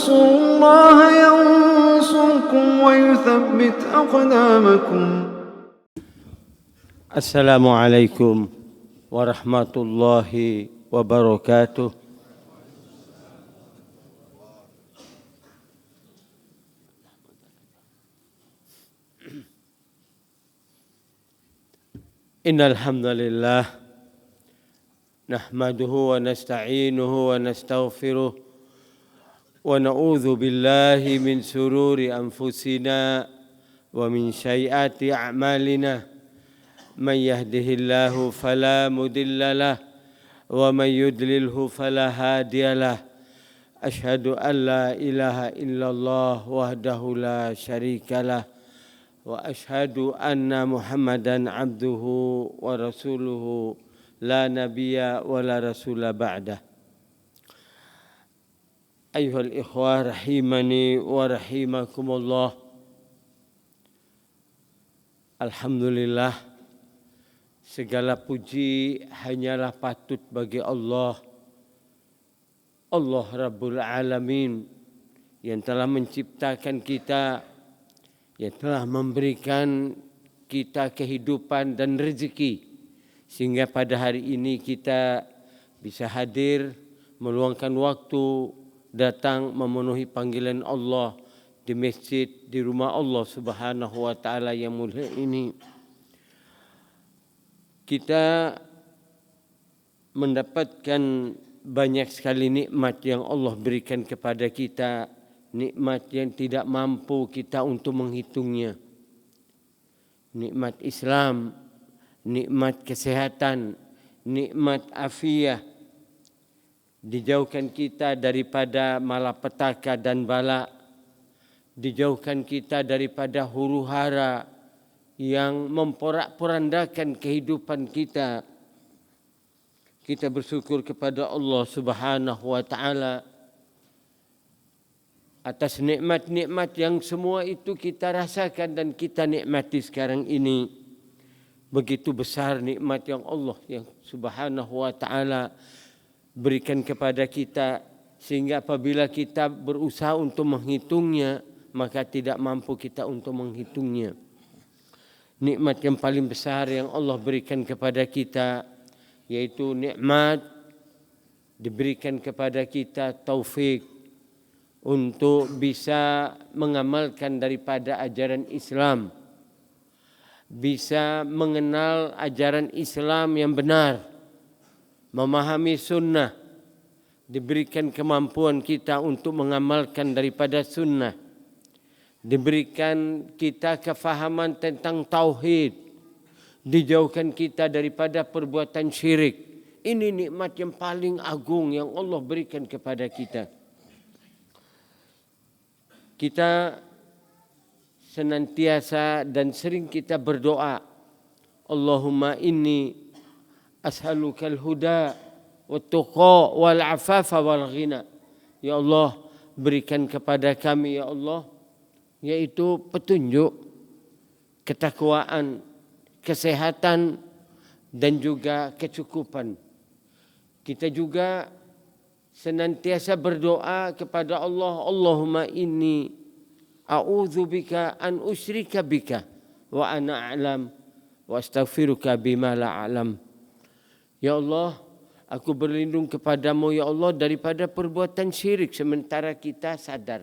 تنصروا الله ينصركم ويثبت أقدامكم. السلام عليكم ورحمة الله وبركاته. Innal hamdalillah nahmaduhu wa nasta'inuhu wa nastaghfiruh wa na'udzu billahi min sururi anfusina wa min sayyiati a'malina. Man yahdihillahu fala mudilla lah wa man yudlilhu fala hadiya lah. Asyhadu an la ilaha illallah wahdahu la syarika lah wa asyhadu anna Muhammadan abduhu wa rasuluhu la nabiyya wa la rasula ba'dah. Ayuhal ikhwah rahimani wa rahimakumullah. Alhamdulillah, segala puji hanyalah patut bagi Allah Rabbul Alamin, yang telah menciptakan kita, yang telah memberikan kita kehidupan dan rezeki, sehingga pada hari ini kita bisa hadir, meluangkan waktu, datang memenuhi panggilan Allah di masjid, di rumah Allah Subhanahu wa ta'ala yang mulia ini. Kita mendapatkan banyak sekali nikmat yang Allah berikan kepada kita, nikmat yang tidak mampu kita untuk menghitungnya. Nikmat Islam, nikmat kesehatan, nikmat afiah, dijauhkan kita daripada malapetaka dan bala, dijauhkan kita daripada huru-hara yang memporak-porandakan kehidupan kita. Kita bersyukur kepada Allah Subhanahu wa ta'ala atas nikmat-nikmat yang semua itu kita rasakan dan kita nikmati sekarang ini. Begitu besar nikmat yang Allah yang Subhanahu wa ta'ala berikan kepada kita, sehingga apabila kita berusaha untuk menghitungnya, maka tidak mampu kita untuk menghitungnya. Nikmat yang paling besar yang Allah berikan kepada kita, yaitu nikmat diberikan kepada kita taufik untuk bisa mengamalkan daripada ajaran Islam, bisa mengenal ajaran Islam yang benar, memahami sunnah, diberikan kemampuan kita untuk mengamalkan daripada sunnah, diberikan kita kefahaman tentang tauhid, dijauhkan kita daripada perbuatan syirik. Ini nikmat yang paling agung yang Allah berikan kepada kita. Kita senantiasa dan sering kita berdoa, Allahumma inni as'alukal huda wat tuqa wal afafa wal ghina. Ya Allah, berikan kepada kami ya Allah, yaitu petunjuk, ketakwaan, kesehatan dan juga kecukupan. Kita juga senantiasa berdoa kepada Allah, Allahumma inni a'udzubika an usyrika bika wa ana a'lam wa astaghfiruka bima la a'lam. Ya Allah, aku berlindung kepadamu ya Allah daripada perbuatan syirik sementara kita sadar,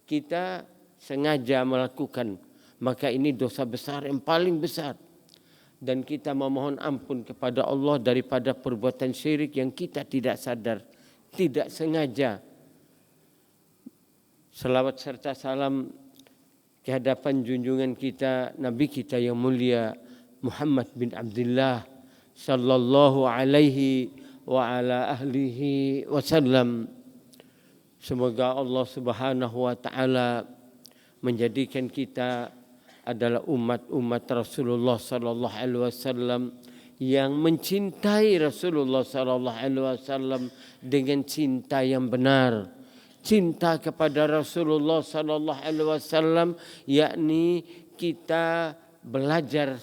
kita sengaja melakukan, maka ini dosa besar yang paling besar. Dan kita memohon ampun kepada Allah daripada perbuatan syirik yang kita tidak sadar, tidak sengaja. Selawat serta salam ke hadapan junjungan kita, Nabi kita yang mulia Muhammad bin Abdullah sallallahu alaihi wa ala ahlihi wasallam. Semoga Allah Subhanahu wa ta'ala menjadikan kita adalah umat-umat Rasulullah sallallahu alaihi wasallam yang mencintai Rasulullah sallallahu alaihi wasallam dengan cinta yang benar. Cinta kepada Rasulullah sallallahu alaihi wasallam, yakni kita belajar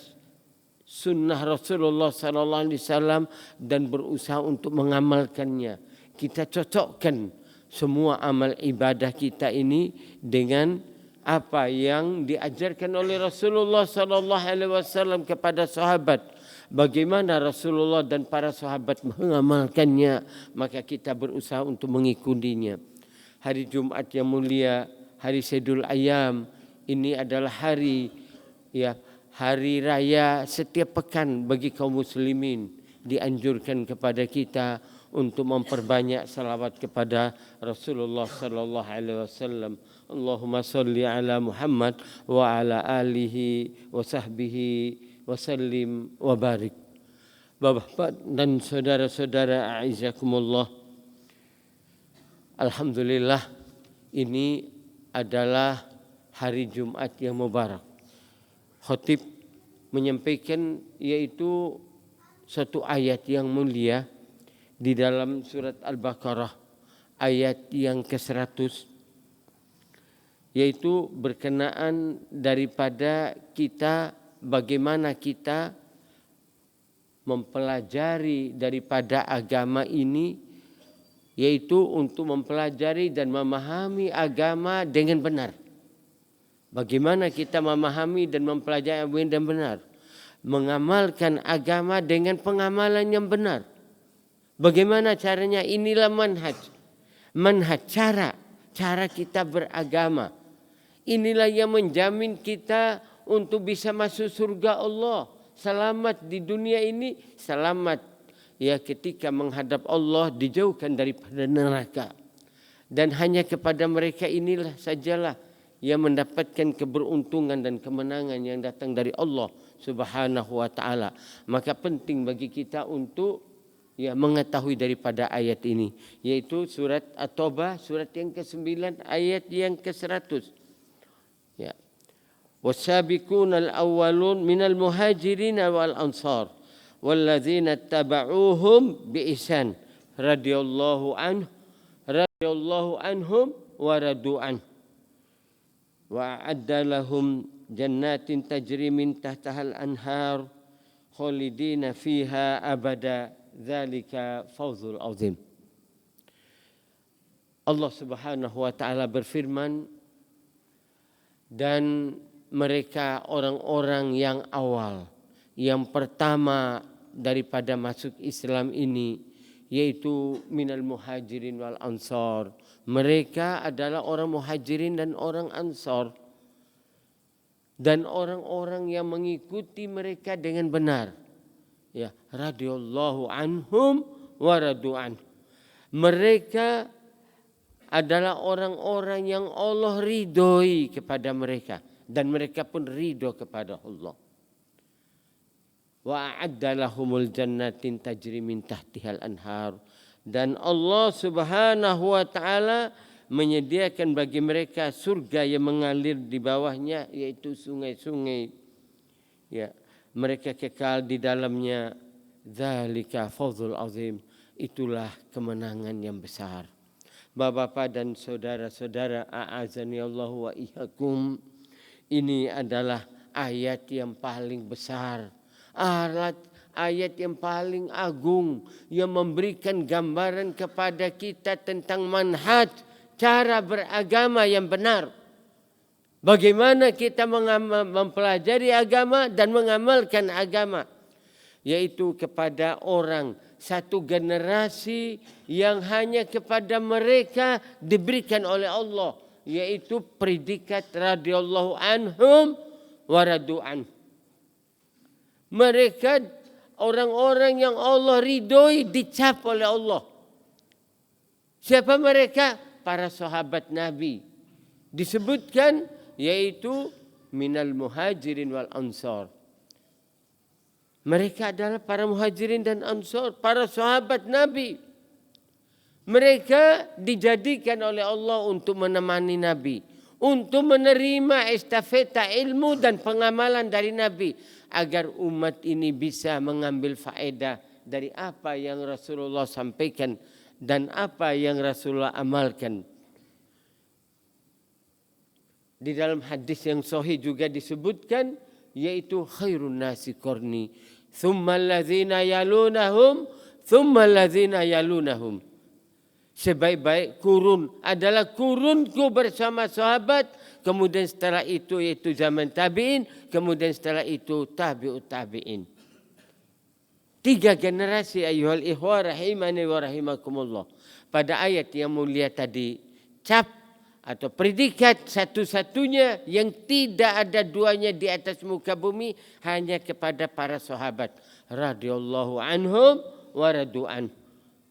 sunnah Rasulullah sallallahu alaihi wasallam dan berusaha untuk mengamalkannya. Kita cocokkan semua amal ibadah kita ini dengan apa yang diajarkan oleh Rasulullah sallallahu alaihi wasallam kepada sahabat. Bagaimana Rasulullah dan para sahabat mengamalkannya, maka kita berusaha untuk mengikutinya. Hari Jumat yang mulia, hari Sayyidul Ayyam, ini adalah hari raya setiap pekan bagi kaum muslimin. Dianjurkan kepada kita untuk memperbanyak salawat kepada Rasulullah sallallahu alaihi wasallam. Allahumma salli ala Muhammad wa ala alihi wa sahbihi wa sallim wa barik. Bapak dan saudara-saudara a'izzakumullah. Alhamdulillah, ini adalah hari Jumat yang mubarak. Khatib menyampaikan yaitu satu ayat yang mulia di dalam surat Al-Baqarah ayat yang ke-100, yaitu berkenaan daripada kita bagaimana kita mempelajari daripada agama ini, yaitu untuk mempelajari dan memahami agama dengan benar. Bagaimana kita memahami dan mempelajari agama dengan benar, mengamalkan agama dengan pengamalan yang benar. Bagaimana caranya? Inilah manhaj cara kita beragama. Inilah yang menjamin kita untuk bisa masuk surga Allah, selamat di dunia ini, selamat ketika menghadap Allah, dijauhkan daripada neraka. Dan hanya kepada mereka inilah sajalah yang mendapatkan keberuntungan dan kemenangan yang datang dari Allah Subhanahu wa taala. Maka penting bagi kita untuk mengetahui daripada ayat ini, yaitu surat At-Taubah surat yang ke-9 ayat yang ke-100. Wasabiqunal awwalun minal muhajirin wal ansar walladzina tabauhum biihsan radhiyallahu anhum wa radu an wa a'adda lahum jannatin tajri min tahtahal anhar khalidina fiha abada. Dzalika fawzul azim. Allah Subhanahu wa taala berfirman, dan mereka orang-orang yang awal, yang pertama daripada masuk Islam ini, yaitu minal muhajirin wal ansar. Mereka adalah orang muhajirin dan orang ansar, dan orang-orang yang mengikuti mereka dengan benar. Radhiyallahu anhum wa radu an. Mereka adalah orang-orang yang Allah ridhoi kepada mereka, dan mereka pun ridho kepada Allah. Wa a'adda lahumul jannatin tajri min tahtihal anhar. Dan Allah Subhanahu wa taala menyediakan bagi mereka surga yang mengalir di bawahnya, yaitu sungai-sungai. Mereka kekal di dalamnya. Dzalika fawzul azim. Itulah kemenangan yang besar. Bapak-bapak dan saudara-saudara, a'azani Allah wa iyyakum. Ini adalah ayat yang paling besar, ayat yang paling agung, yang memberikan gambaran kepada kita tentang manhaj, cara beragama yang benar. Bagaimana kita mempelajari agama dan mengamalkan agama, yaitu kepada orang satu generasi yang hanya kepada mereka diberikan oleh Allah, yaitu predikat radhiyallahu anhum wa radu an. Mereka orang-orang yang Allah ridhoi, dicap oleh Allah. Siapa mereka? Para sahabat Nabi. Disebutkan yaitu minal muhajirin wal ansar. Mereka adalah para muhajirin dan ansar, para sahabat Nabi. Mereka dijadikan oleh Allah untuk menemani Nabi, untuk menerima estafeta ilmu dan pengamalan dari Nabi, agar umat ini bisa mengambil faedah dari apa yang Rasulullah sampaikan dan apa yang Rasulullah amalkan. Di dalam hadis yang sahih juga disebutkan, yaitu khairun nasi qarni, thumma allazina yalunahum, thumma allazina yalunahum. Sebaik-baik kurun adalah kurunku bersama sahabat. Kemudian setelah itu yaitu zaman tabi'in. Kemudian setelah itu tabi'ut tabi'in. 3 generasi ayyuhal ikhwah rahimani wa rahimakumullah. Pada ayat yang mulia tadi, cap atau predikat satu-satunya yang tidak ada duanya di atas muka bumi hanya kepada para sahabat radhiyallahu anhum wa radu'an.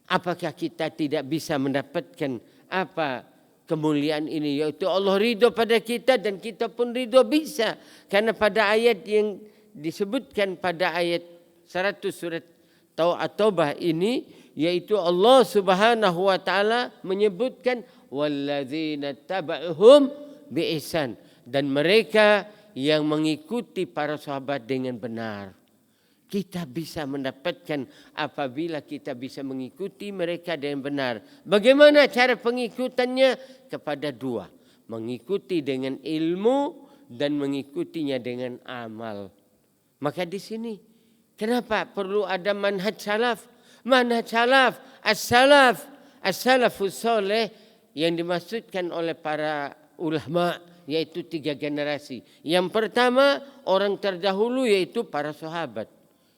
Apakah kita tidak bisa mendapatkan apa kemuliaan ini, yaitu Allah ridho pada kita dan kita pun ridho? Bisa, karena pada ayat yang disebutkan pada ayat 100 surat At-Taubah ini, yaitu Allah Subhanahu wa taala menyebutkan walladzina taba'uhum biihsan, dan mereka yang mengikuti para sahabat dengan benar. Kita bisa mendapatkan apabila kita bisa mengikuti mereka dengan benar. Bagaimana cara pengikutannya? Kepada 2, mengikuti dengan ilmu dan mengikutinya dengan amal. Maka di sini kenapa perlu ada manhaj salaf? Manhaj salaf, as-salafus soleh yang dimaksudkan oleh para ulama yaitu 3 generasi. Yang pertama orang terdahulu yaitu para sahabat.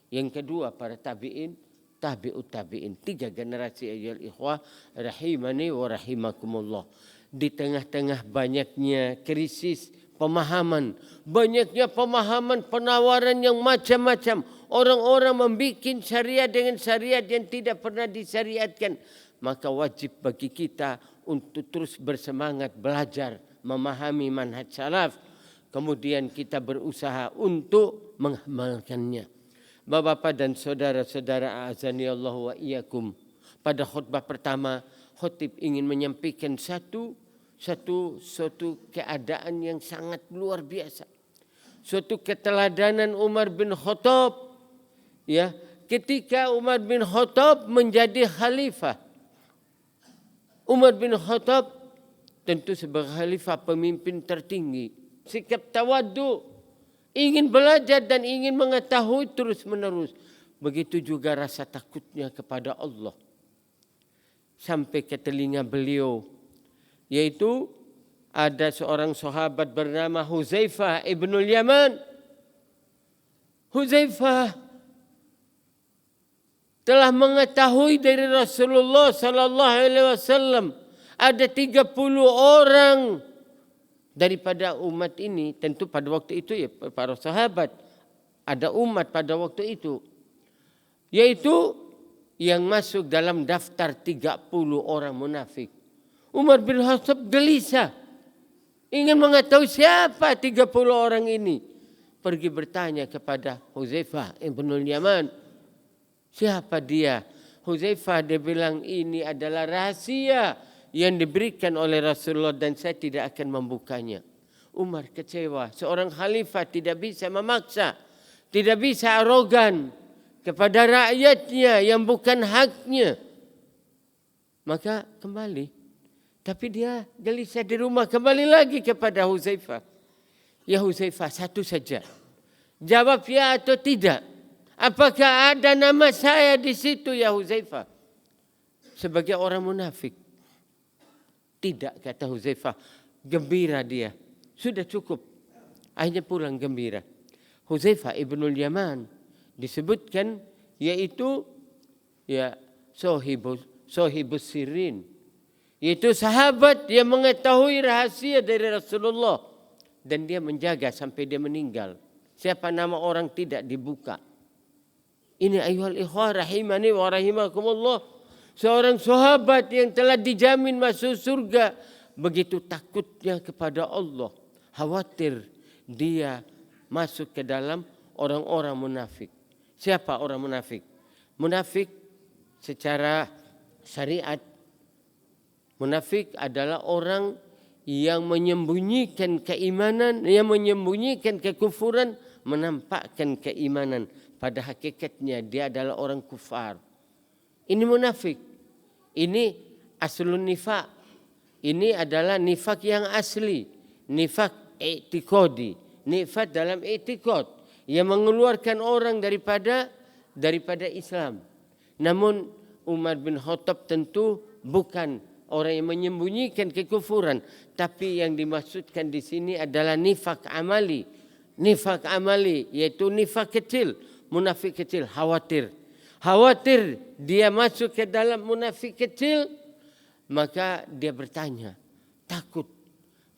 Yang kedua para tabi'in, tabi'ut tabi'in. 3 generasi ayyuhal ikhwah rahimani wa rahimakumullah. Di tengah-tengah banyaknya krisis pemahaman, banyaknya pemahaman penawaran yang macam-macam. Orang-orang membuat syariat dengan syariat yang tidak pernah disyariatkan. Maka wajib bagi kita untuk terus bersemangat belajar, memahami manhaj salaf. Kemudian kita berusaha untuk mengamalkannya. Bapak-bapak dan saudara-saudara azani Allah wa iyyakum. Pada khutbah pertama, khatib ingin menyampaikan suatu keadaan yang sangat luar biasa. Suatu keteladanan Umar bin Khattab, ya, ketika Umar bin Khattab menjadi khalifah. Umar bin Khattab tentu sebagai khalifah, pemimpin tertinggi, sikap tawadhu, ingin belajar dan ingin mengetahui terus menerus. Begitu juga rasa takutnya kepada Allah. Sampai ke telinga beliau, yaitu ada seorang sahabat bernama Huzaifah ibnul Yaman. Huzaifah telah mengetahui dari Rasulullah sallallahu alaihi wasallam ada 30 orang daripada umat ini. Tentu pada waktu itu ya para sahabat, ada umat pada waktu itu, yaitu yang masuk dalam daftar 30 orang munafik. Umar bin Khattab gelisah, ingin mengetahui siapa 30 orang ini. Pergi bertanya kepada Huzaifah ibnul Yaman, siapa dia? Huzaifah dia bilang ini adalah rahasia yang diberikan oleh Rasulullah dan saya tidak akan membukanya. Umar kecewa. Seorang khalifah tidak bisa memaksa, tidak bisa arogan kepada rakyatnya yang bukan haknya. Maka kembali. Tapi dia gelisah di rumah, kembali lagi kepada Huzaifah. Ya Huzaifah, satu saja. Jawab ya atau tidak. Apakah ada nama saya di situ ya Huzaifah? Sebagai orang munafik. Tidak, kata Huzaifah. Gembira dia. Sudah cukup. Akhirnya pulang gembira. Huzaifah ibnul Yaman disebutkan yaitu ya sahibus sirin, yaitu sahabat yang mengetahui rahasia dari Rasulullah dan dia menjaga sampai dia meninggal. Siapa nama orang tidak dibuka. Ini ayyuhal ikhwah rahimani wa rahimakumullah. Seorang sahabat yang telah dijamin masuk surga, begitu takutnya kepada Allah, khawatir dia masuk ke dalam orang-orang munafik. Siapa orang munafik? Munafik secara syariat, munafik adalah orang yang menyembunyikan keimanan, yang menyembunyikan kekufuran, menampakkan keimanan. Pada hakikatnya dia adalah orang kufar. Ini munafik. Ini aslun nifak. Ini adalah nifak yang asli. Nifak i'tiqadi. Nifak dalam i'tiqad. Yang mengeluarkan orang daripada Islam. Namun Umar bin Khattab tentu bukan orang yang menyembunyikan kekufuran, tapi yang dimaksudkan di sini adalah nifak amali. Nifak amali yaitu nifak kecil, munafik kecil, khawatir. Khawatir dia masuk ke dalam munafik kecil, maka dia bertanya, takut.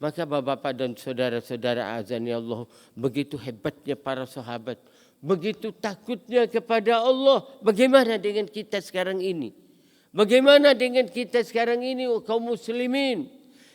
Maka bapak-bapak dan saudara-saudara azani Allah, begitu hebatnya para sahabat, begitu takutnya kepada Allah. Bagaimana dengan kita sekarang ini? Bagaimana dengan kita sekarang ini kaum muslimin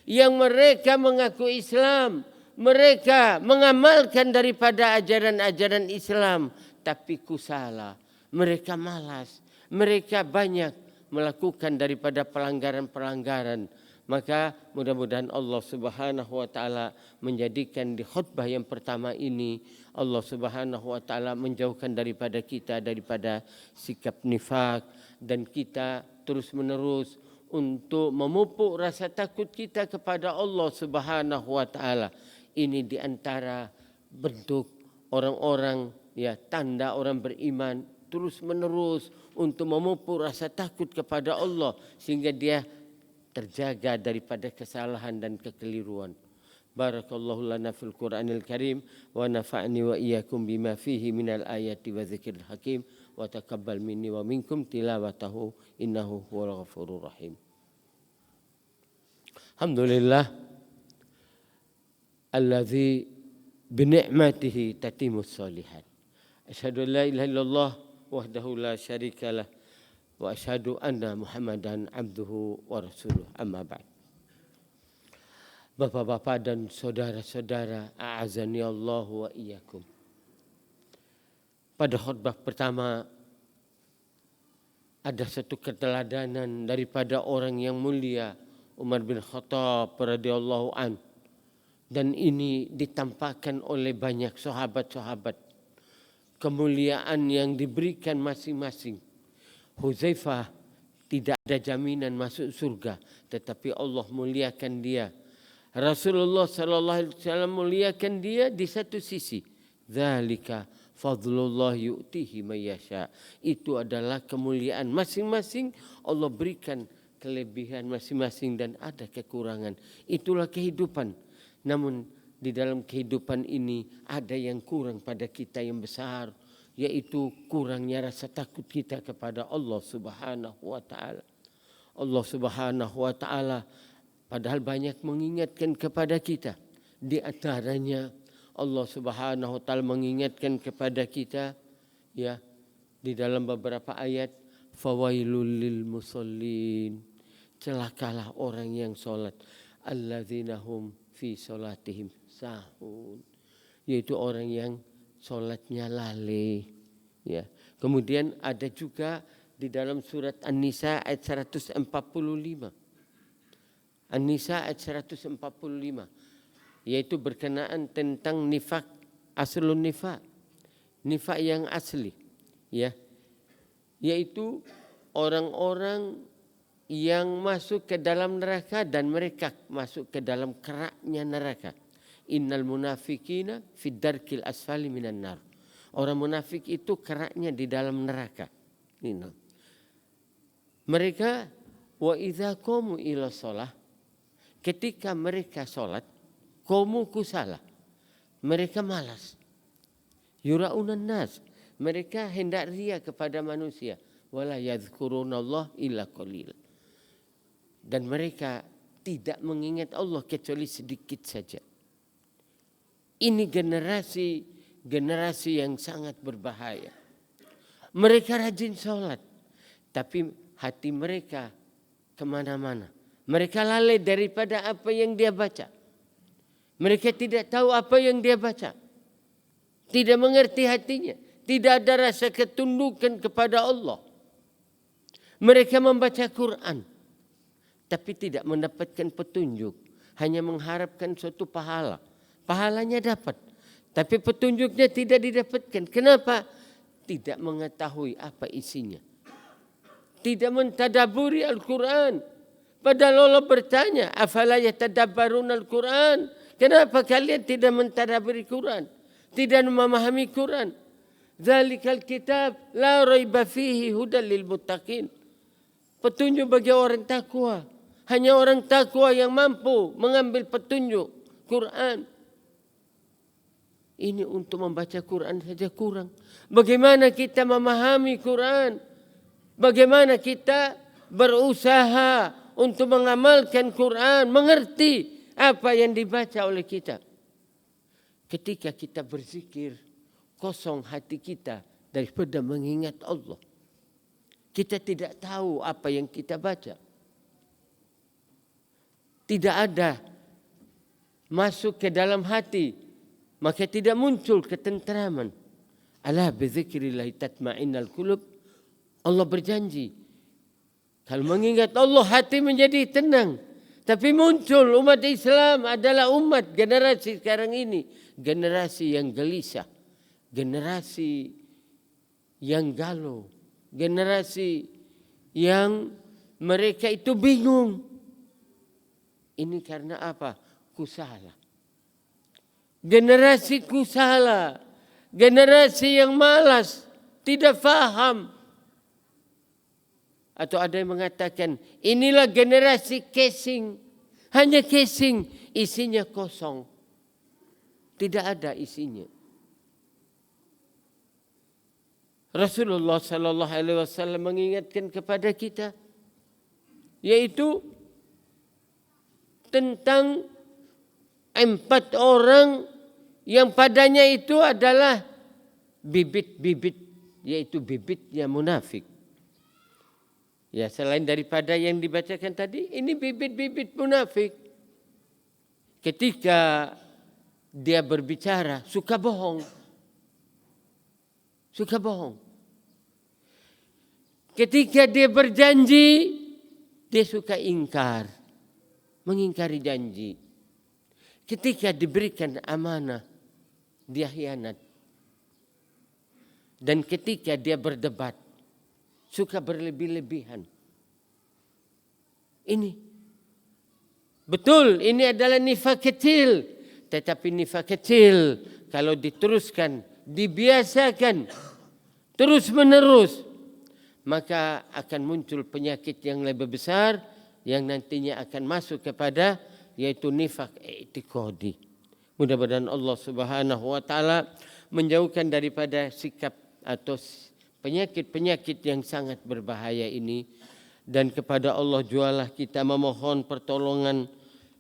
yang mereka mengaku Islam, mereka mengamalkan daripada ajaran-ajaran Islam, tapi kusala, mereka malas, mereka banyak melakukan daripada pelanggaran-pelanggaran. Maka mudah-mudahan Allah Subhanahu wa taala menjadikan di khutbah yang pertama ini Allah Subhanahu wa taala menjauhkan daripada kita daripada sikap nifak, dan kita terus-menerus untuk memupuk rasa takut kita kepada Allah Subhanahu wa taala. Ini di antara bentuk orang-orang tanda orang beriman terus-menerus untuk memupuk rasa takut kepada Allah sehingga dia terjaga daripada kesalahan dan kekeliruan. Barakallahu lana fil Qur'anil Karim wa nafa'ni wa iyyakum bima fihi minal ayati wa dzikril hakim wa taqabbal minni wa minkum tilawatahu innahu huwal ghafurur rahim. Alhamdulillah alladzi bi ni'matihi tatimus shalihat. Asyhadu an la ilaha illallah wahdahu la syarikalah wa asyhadu anna Muhammadan abduhu wa rasuluh, amma ba'd. Bapak-bapak dan saudara-saudara, a'azani Allah wa iyyakum. Pada khutbah pertama ada satu keteladanan daripada orang yang mulia Umar bin Khattab radhiyallahu an, dan ini ditampakkan oleh banyak sahabat-sahabat kemuliaan yang diberikan masing-masing. Huzaifah tidak ada jaminan masuk surga, tetapi Allah muliakan dia. Rasulullah sallallahu alaihi wasallam muliakan dia di satu sisi. Dzalika fadlullah yu'tihi may yasha. Itu adalah kemuliaan masing-masing, Allah berikan kelebihan masing-masing dan ada kekurangan. Itulah kehidupan. Namun di dalam kehidupan ini ada yang kurang pada kita yang besar, yaitu kurangnya rasa takut kita kepada Allah Subhanahu wa taala. Allah Subhanahu wa taala padahal banyak mengingatkan kepada kita. Di antaranya Allah Subhanahu wa taala mengingatkan kepada kita di dalam beberapa ayat, fawailul lil musallin. Celakalah orang yang salat, alladzina hum fi salatihim sahun, yaitu orang yang solatnya lalai. Kemudian ada juga di dalam surat An-Nisa ayat 145. An-Nisa ayat 145, yaitu berkenaan tentang nifak, aslun nifak, nifak yang asli, yaitu orang-orang yang masuk ke dalam neraka dan mereka masuk ke dalam keraknya neraka. Innal munafikina fid darkil asfali minan nar. Orang munafik itu keraknya di dalam neraka. Mereka wa idza qamu ila shalah, ketika mereka salat, qamu kusala, mereka malas. Yuraunan nas, mereka hendak ria kepada manusia. Wala yadhkurunallah illa qalil. Dan mereka tidak mengingat Allah kecuali sedikit saja. Ini generasi yang sangat berbahaya. Mereka rajin sholat, tapi hati mereka kemana-mana. Mereka lalai daripada apa yang dia baca. Mereka tidak tahu apa yang dia baca. Tidak mengerti hatinya. Tidak ada rasa ketundukan kepada Allah. Mereka membaca Quran, tapi tidak mendapatkan petunjuk. Hanya mengharapkan suatu pahala. Pahalanya dapat, tapi petunjuknya tidak didapatkan. Kenapa? Tidak mengetahui apa isinya. Tidak mentadaburi Al-Quran. Padahal Allah bertanya, afala yatadabbarun Al-Quran? Kenapa kalian tidak mentadaburi Quran? Tidak memahami Quran? Dzalikal kitab la raiba fihi hudal lil muttaqin. petunjuk bagi orang takwa. Hanya orang takwa yang mampu mengambil petunjuk Quran. Ini untuk membaca Quran saja kurang. Bagaimana kita memahami Quran? Bagaimana kita berusaha untuk mengamalkan Quran, mengerti apa yang dibaca oleh kita. Ketika kita berzikir, kosong hati kita daripada mengingat Allah. Kita tidak tahu apa yang kita baca. Tidak ada masuk ke dalam hati, maka tidak muncul ketenteraman. Ala bizikrillah tatma'innal qulub. Allah berjanji, kalau mengingat Allah hati menjadi tenang. Tapi muncul umat Islam adalah umat generasi sekarang ini, generasi yang gelisah, generasi yang galau, generasi yang mereka itu bingung. Ini karena apa? Kusala. Generasi kusala, generasi yang malas, tidak faham. Atau ada yang mengatakan inilah generasi casing. Hanya casing, isinya kosong. Tidak ada isinya. Rasulullah sallallahu alaihi wasallam mengingatkan kepada kita, yaitu tentang 4 orang yang padanya itu adalah bibit-bibit, yaitu bibitnya munafik. Ya, selain daripada yang dibacakan tadi, ini bibit-bibit munafik. Ketika dia berbicara, suka bohong. Suka bohong. Ketika dia berjanji, dia suka ingkar. Mengingkari janji. Ketika diberikan amanah, dia khianat. Dan ketika dia berdebat, suka berlebih-lebihan. Ini betul, ini adalah nifak kecil. Tetapi nifak kecil kalau diteruskan, dibiasakan terus menerus, maka akan muncul penyakit yang lebih besar yang nantinya akan masuk kepada yaitu nifak i'tiqadi. Mudah-mudahan Allah Subhanahu wa taala menjauhkan daripada sikap atau penyakit-penyakit yang sangat berbahaya ini, dan kepada Allah jualah kita memohon pertolongan.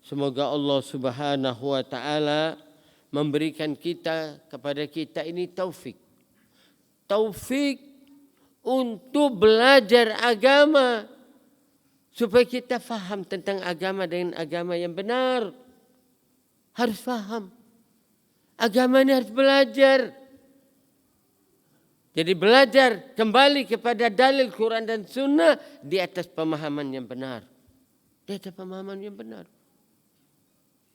Semoga Allah Subhanahu wa taala memberikan kepada kita ini taufik. Taufik untuk belajar agama supaya kita faham tentang agama dengan agama yang benar. Harus faham. Agama ini harus belajar. Jadi belajar kembali kepada dalil Quran dan Sunnah di atas pemahaman yang benar. Di atas pemahaman yang benar.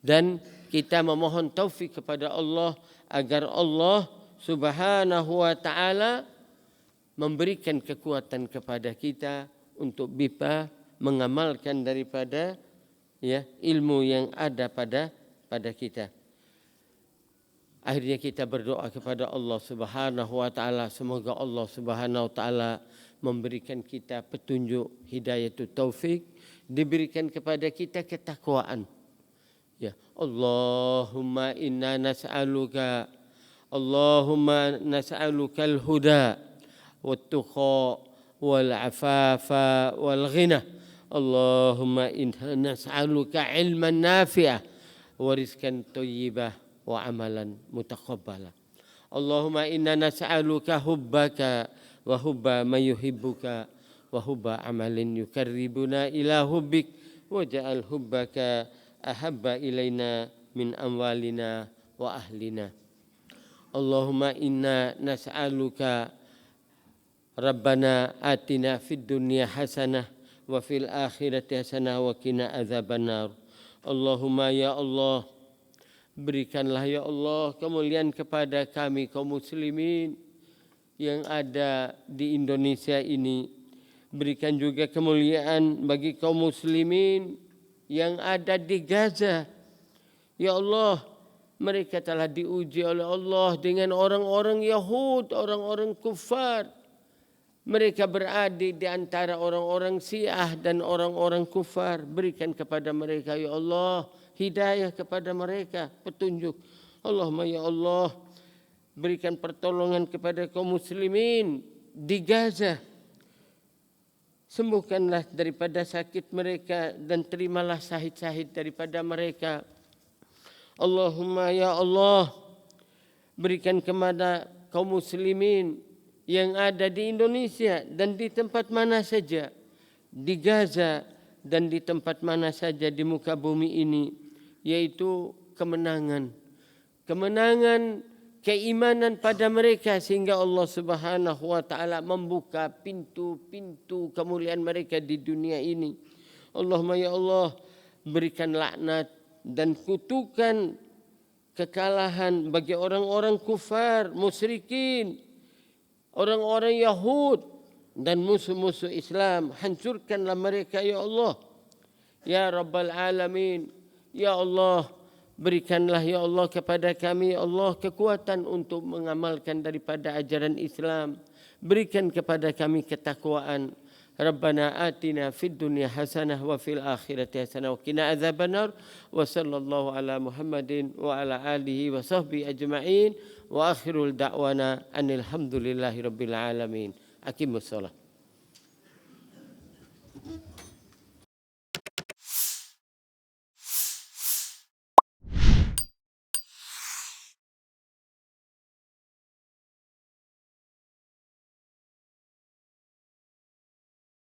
Dan kita memohon taufik kepada Allah agar Allah Subhanahu wa taala memberikan kekuatan kepada kita untuk bisa mengamalkan daripada ilmu yang ada pada kita. Akhirnya kita berdoa kepada Allah Subhanahu wa taala, semoga Allah Subhanahu wa taala memberikan kita petunjuk, hidayatut taufik, diberikan kepada kita ketakwaan. Ya, Allahumma inna nas'aluka al-huda wat-tuqa wal-afafa wal-ghina. Allahumma inna nas'aluka ilman nafi'ah wa rizqan thayyibah wa amalan mutaqabbala. Allahumma inna nas'aluka hubbaka wa hubba man yuhibbuka wa hubba amalin yukarribuna ila hubbik waj'al hubbaka ahabba ilaina min amwalina wa ahlina. Allahumma inna nas'aluka Rabbana atina fid dunya hasanah wa fil akhirati hasanah wa qina adzabannar. Allahumma ya Allah, berikanlah ya Allah kemuliaan kepada kami kaum muslimin yang ada di Indonesia ini. Berikan juga kemuliaan bagi kaum muslimin yang ada di Gaza. Ya Allah, mereka telah diuji oleh Allah dengan orang-orang Yahud, orang-orang kufar. Mereka berada di antara orang-orang Syiah dan orang-orang kufar. Berikan kepada mereka ya Allah hidayah kepada mereka, petunjuk. Allahumma ya Allah, berikan pertolongan kepada kaum muslimin di Gaza. Sembuhkanlah daripada sakit mereka dan terimalah syahid-syahid daripada mereka. Allahumma ya Allah, berikan kepada kaum muslimin yang ada di Indonesia dan di tempat mana saja, di Gaza dan di tempat mana saja di muka bumi ini, yaitu kemenangan. Kemenangan keimanan pada mereka sehingga Allah Subhanahu wa taala membuka pintu-pintu kemuliaan mereka di dunia ini. Allahumma ya Allah, berikan laknat dan kutukan kekalahan bagi orang-orang kufar, musyrikin, orang-orang Yahud dan musuh-musuh Islam. Hancurkanlah mereka ya Allah. Ya Rabbal Alamin. Ya Allah, berikanlah ya Allah kepada kami ya Allah kekuatan untuk mengamalkan daripada ajaran Islam. Berikan kepada kami ketakwaan. Rabbana atina fid dunya hasanah wa fil akhirati hasanah wa qina adzabannar. Wa sallallahu ala Muhammadin wa ala alihi wa sahbihi ajma'in. Wa akhirul da'wana anil hamdulillahi rabbil alamin. Aqimus shalah.